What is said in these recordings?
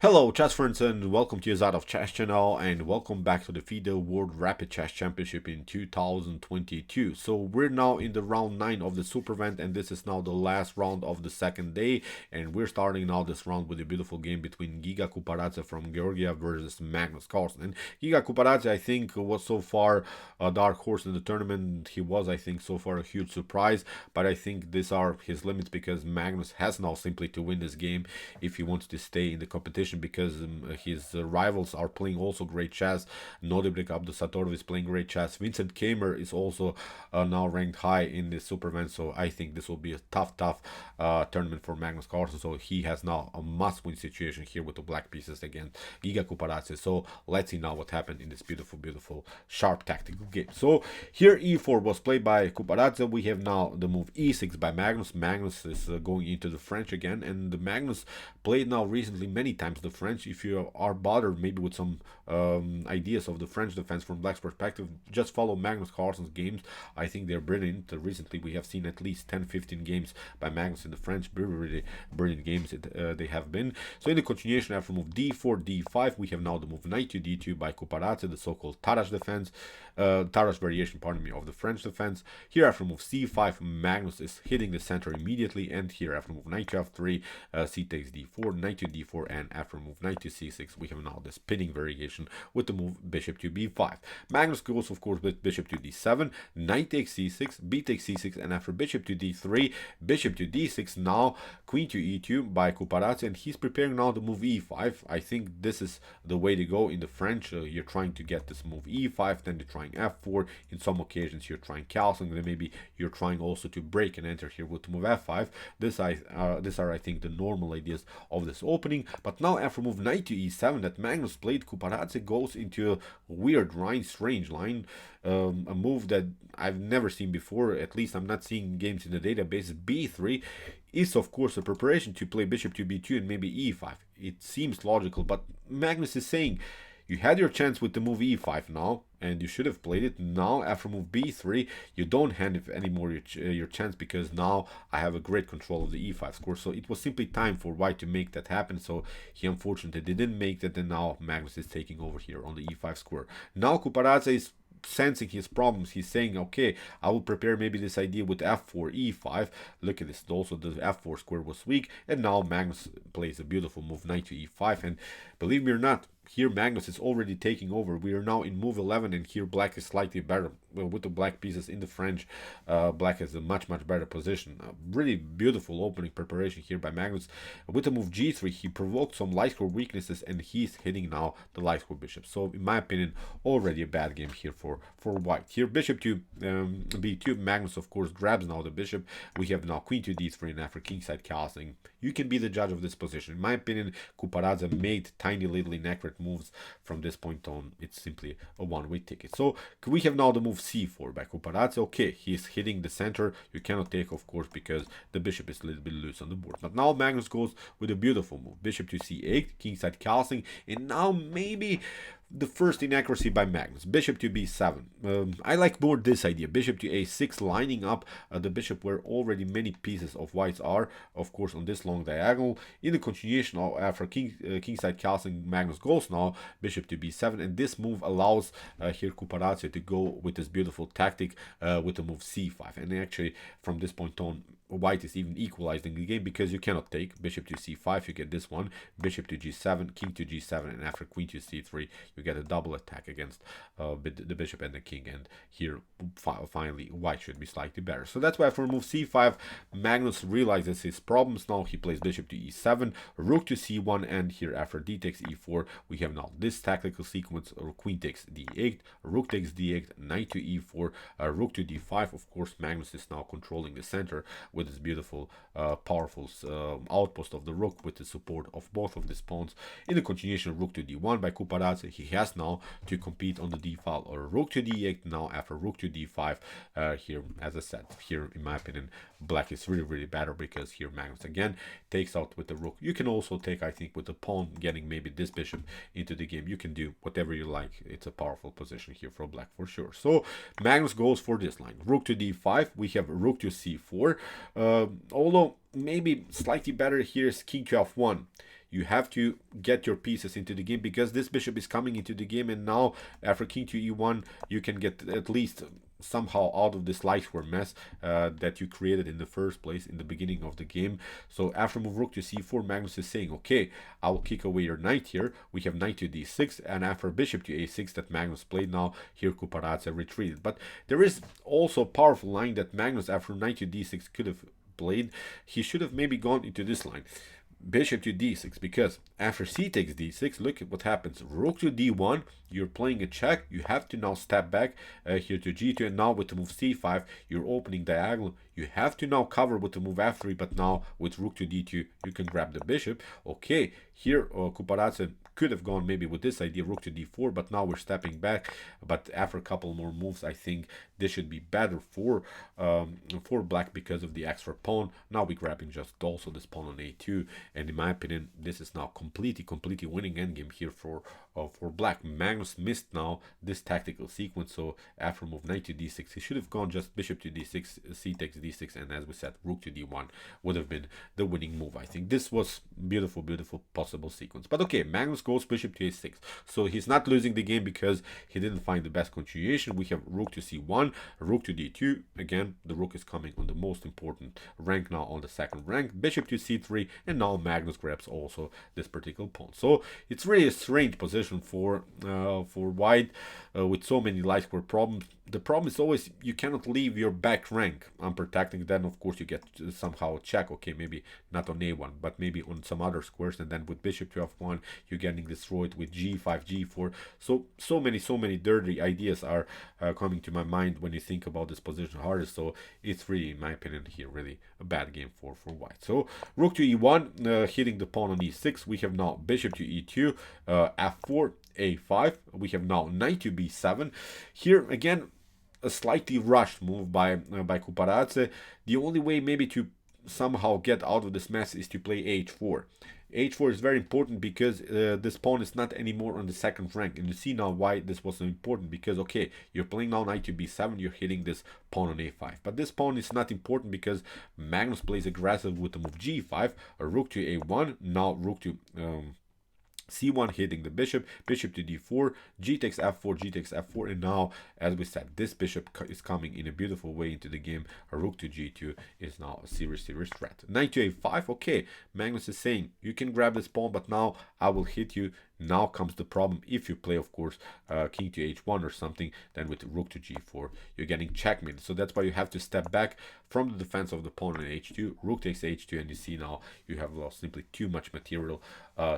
Hello chess friends and welcome to Nxa4 Chess channel and welcome back to the FIDE World Rapid Chess Championship in 2022. So we're now in the round 9 of the super event and this is now the last round of the second day, and we're starting now this round with a beautiful game between Giga Quparadze from Georgia versus Magnus Carlsen. And Giga Quparadze, I think, was so far a dark horse in the tournament. He was, I think, so far a huge surprise, but I think these are his limits because Magnus has now simply to win this game if he wants to stay in the competition, because his rivals are playing also great chess. Nodibrik Abdusattorov is playing great chess. Vincent Keimer is also now ranked high in this super event, so I think this will be a tough tournament for Magnus Carlsen. So he has now a must-win situation here with the black pieces against Giga Quparadze. So let's see now what happened in this beautiful sharp tactical game. So here e4 was played by Quparadze. We have now the move e6 by Magnus. Magnus is going into the French again, and the Magnus played now recently many times the French. If you are bothered maybe with some ideas of the French defense from black's perspective, just follow Magnus Carlsen's games. I think they're brilliant. Recently we have seen at least 10-15 games by Magnus in the French. Really brilliant games they have been. So in the continuation, after move d4 d5, we have now the move knight to d2 by Quparadze, the so-called Tarrasch defense, Tarrasch variation, pardon me, of the French defense. Here after move c5, Magnus is hitting the center immediately, and here after move knight to f3, c takes d4, knight to d4, and after move knight to c6, we have now the spinning variation with the move bishop to b5. Magnus goes, of course, with bishop to d7, knight takes c6, b takes c6, and after bishop to d3, bishop to d6, now queen to e2 by Quparadze, and he's preparing now the move e5. I think this is the way to go in the French. You're trying to get this move e5, then you're trying f4. In some occasions you're trying castling, then maybe you're trying also to break and enter here with the move f5. These are I think the normal ideas of this opening. But now after move knight to e7 that Magnus played, Quparadze goes into a weird line, strange line, a move that I've never seen before. At least I'm not seeing games in the database. b3 is of course a preparation to play bishop to b2 and maybe e5. It seems logical, but Magnus is saying you had your chance with the move e5 now, and you should have played it. Now after move b3, you don't hand it anymore your chance, because now I have a great control of the e5 score. So it was simply time for white to make that happen. So he unfortunately didn't make that, and now Magnus is taking over here on the e5 square. Now Quparadze is sensing his problems. He's saying, okay, I will prepare maybe this idea with f4 e5. Look at this, also the f4 square was weak, and now Magnus plays a beautiful move knight to e5, and believe me or not, here Magnus is already taking over. We are now in move 11, and here black is slightly better. Well, with the black pieces in the French, black has a much better position. Really beautiful opening preparation here by Magnus. With the move g3, he provoked some light square weaknesses, and he's hitting now the light square bishop. So in my opinion, already a bad game here for white. Here bishop to b2, Magnus of course grabs now the bishop. We have now queen to d3, and after kingside castling, you can be the judge of this position. In my opinion, Quparadze made tiny little inaccurate moves from this point on. It's simply a one-way ticket. So we have now the move c4 by Quparadze. Okay, he's hitting the center. You cannot take, of course, because the bishop is a little bit loose on the board. But now Magnus goes with a beautiful move, bishop to c8, kingside castling, and now maybe the first inaccuracy by Magnus, bishop to b7. I like more this idea, bishop to a6, lining up the bishop where already many pieces of whites are, of course, on this long diagonal. In the continuation, after kingside castling, Magnus goes now bishop to b7, and this move allows here Quparadze to go with this beautiful tactic with the move c5. And actually, from this point on, white is even equalized in the game, because you cannot take bishop to c5, you get this one, bishop to g7, king to g7, and after queen to c3, you get a double attack against the bishop and the king. And here finally white should be slightly better. So that's why for move c5, Magnus realizes his problems. Now he plays bishop to e7, rook to c1, and here after d takes e4, we have now this tactical sequence: queen takes d8, rook takes d8, knight to e4, rook to d5. Of course, Magnus is now controlling the center with this beautiful powerful outpost of the rook with the support of both of these pawns. In the continuation, rook to d1 by Quparadze, he has now to compete on the d file, or rook to d8. Now after rook to d5, here, as I said, here in my opinion, black is really better, because here Magnus again takes out with the rook. You can also take, I think, with the pawn getting maybe this bishop into the game. You can do whatever you like. It's a powerful position here for black for sure. So Magnus goes for this line, rook to d5. We have rook to c4. Although maybe slightly better here is king to f1. you have to get your pieces into the game, because this bishop is coming into the game, and now after king to e1 you can get at least somehow out of this light square mess that you created in the first place in the beginning of the game. So after move rook to c4, Magnus is saying, okay, I will kick away your knight here. We have knight to d6, and after bishop to a6 that Magnus played, now here Quparadze retreated. But there is also a powerful line that Magnus after knight to d6 could have played. He should have maybe gone into this line, bishop to d6, because after c takes d6, look at what happens. Rook to d1, you're playing a check, you have to now step back here to g2, and now with the move c5 you're opening diagonal. You have to now cover with the move f3, but now with rook to d2 you can grab the bishop. Okay, here Quparadze could have gone maybe with this idea, rook to d4, but now we're stepping back. But after a couple more moves, I think this should be better for black because of the extra pawn. Now we're grabbing just also this pawn on a2, and in my opinion this is now completely winning endgame here for black. Magnus missed now this tactical sequence, so after move knight to d6 he should have gone just bishop to d6, c takes d6, and as we said, rook to d1 would have been the winning move. I think this was beautiful possible sequence. But okay, Magnus goes bishop to a6, so he's not losing the game because he didn't find the best continuation. We have rook to c1, rook to d2. Again, the rook is coming on the most important rank now, on the second rank, bishop to c3, and now Magnus grabs also this particular pawn. So it's really a strange position for white with so many light square problems. The problem is always you cannot leave your back rank unprotected. Then of course you get somehow a check. Okay, maybe not on a1, but maybe on some other squares, and then with bishop to f1 you're getting destroyed with g5, g4. So many dirty ideas are coming to my mind when you think about this position harder. So it's really, in my opinion, here really a bad game for white. So rook to e1, hitting the pawn on e6. We have now bishop to e2, f4, a5. We have now knight to b7. Here again, a slightly rushed move by Quparadze. The only way maybe to somehow get out of this mess is to play h4. h4 is very important because this pawn is not anymore on the second rank, and you see now why this was so important, because okay, you're playing now knight to b7, you're hitting this pawn on a5, but this pawn is not important because Magnus plays aggressive with the move g5, a rook to a1, now rook to c1 hitting the bishop, bishop to d4, g takes f4, g takes f4, and now, as we said, this bishop is coming in a beautiful way into the game. A rook to g2 is now a serious threat. Knight to a5, okay, Magnus is saying, you can grab this pawn, but now I will hit you. Now comes the problem. If you play, of course, king to h1 or something, then with rook to g4, you're getting checkmate. So that's why you have to step back from the defense of the pawn on h2. Rook takes h2, and you see now you have lost simply too much material.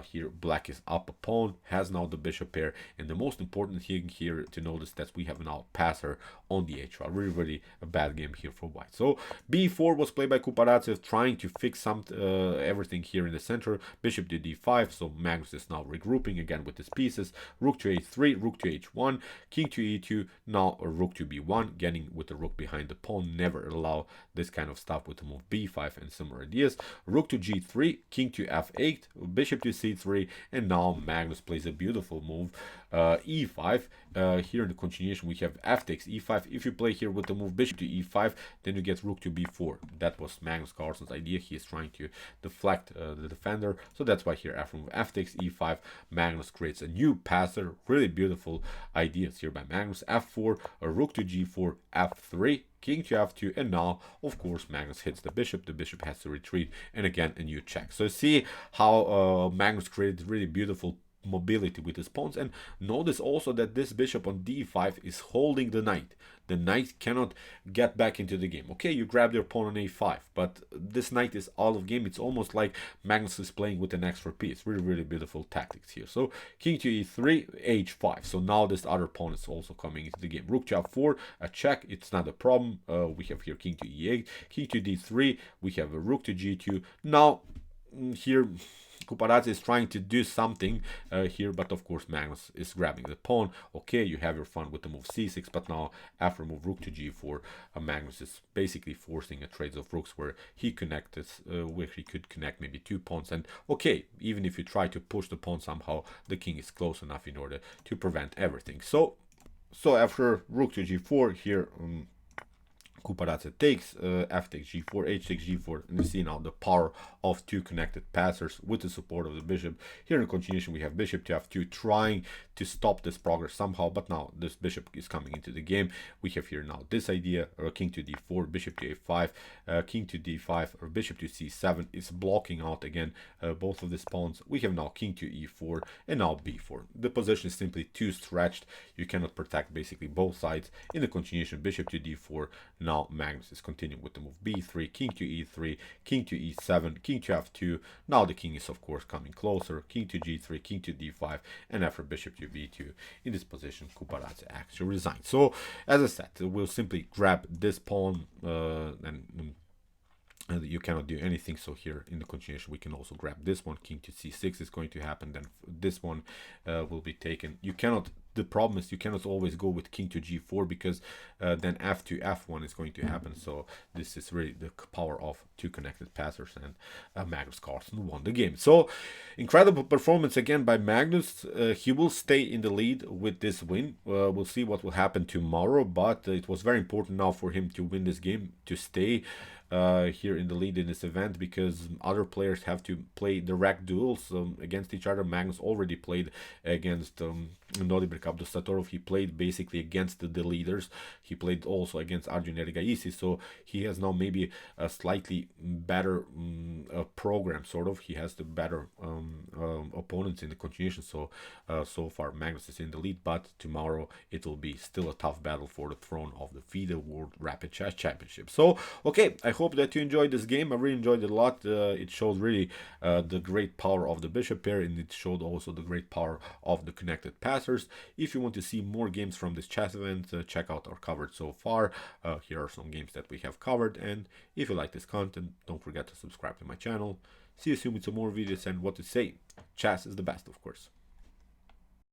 Here, black is up a pawn, has now the bishop pair, and the most important thing here to notice that we have now passer on the h5. Really a bad game here for white. So b4 was played by Quparadze, trying to fix everything here in the center. Bishop to d5, so Magnus is now regrouping again with his pieces. Rook to a3, rook to h1, king to e2, now a rook to b1, getting with the rook behind the pawn. Never allow this kind of stuff with the move b5 and similar ideas. Rook to g3, king to f8, bishop to c3, and now Magnus plays a beautiful move, e5. Here in the continuation we have f takes e5. If you play here with the move bishop to e5, then you get rook to b4. That was Magnus Carlsen's idea. He is trying to deflect the defender, so that's why here after move f takes e5, Magnus creates a new passer. Really beautiful ideas here by Magnus. f4, a rook to g4, f3, king to f2, and now of course Magnus hits the bishop has to retreat, and again a new check. So see how Magnus created really beautiful mobility with his pawns. And notice also that this bishop on d5 is holding the knight. The knight cannot get back into the game. Okay, you grab your pawn on a5, but this knight is out of game. It's almost like Magnus is playing with an extra piece. Really beautiful tactics here. So king to e3, h5. So now this other pawn is also coming into the game. Rook to f4, a check. It's not a problem. We have here king to e8, king to d3. We have a rook to g2. Now here Quparadze is trying to do something here, but of course Magnus is grabbing the pawn. Okay, you have your fun with the move c6, but now after move rook to g4, Magnus is basically forcing a trade of rooks where he connected, where he could connect maybe two pawns. And okay, even if you try to push the pawn somehow, the king is close enough in order to prevent everything. So after rook to g4 here, Quparadze takes, f takes g4, h takes g4, and you see now the power of two connected passers with the support of the bishop. Here in continuation we have bishop to f2 trying to stop this progress somehow, but now this bishop is coming into the game. We have here now this idea, king to d4, bishop to a5, king to d5, or bishop to c7 is blocking out again both of these pawns. We have now king to e4 and now b4. The position is simply too stretched. You cannot protect basically both sides. In the continuation, bishop to d4. Now Magnus is continuing with the move b3, king to e3, king to e7, king to f2. Now the king is of course coming closer, king to g3, king to d5, and after bishop to b2. In this position, Quparadze actually resigns. So as I said, we'll simply grab this pawn and you cannot do anything. So here in the continuation we can also grab this one, king to c6 is going to happen, then this one will be taken. You cannot, the problem is you cannot always go with king to g4 because then f2 f1 is going to happen. So this is really the power of two connected passers, and Magnus Carlsen won the game. So incredible performance again by Magnus. He will stay in the lead with this win. We'll see what will happen tomorrow, but it was very important now for him to win this game to stay here in the lead in this event, because other players have to play direct duels against each other. Magnus already played against Nxd4 Nc6. He played basically against the leaders. He played also against Arjun Ergaisi, so he has now maybe a slightly better program, sort of. He has the better opponents in the continuation. So so far Magnus is in the lead, but tomorrow it will be still a tough battle for the throne of the FIDE World Rapid Chess Championship. So okay, I hope that you enjoyed this game. I really enjoyed it a lot. It showed really the great power of the bishop pair, and it showed also the great power of the connected passers. If you want to see more games from this chess event, check out our coverage so far. Here are some games that we have covered, and if you like this content, don't forget to subscribe to my channel. See you soon with some more videos, and what to say, chess is the best, of course.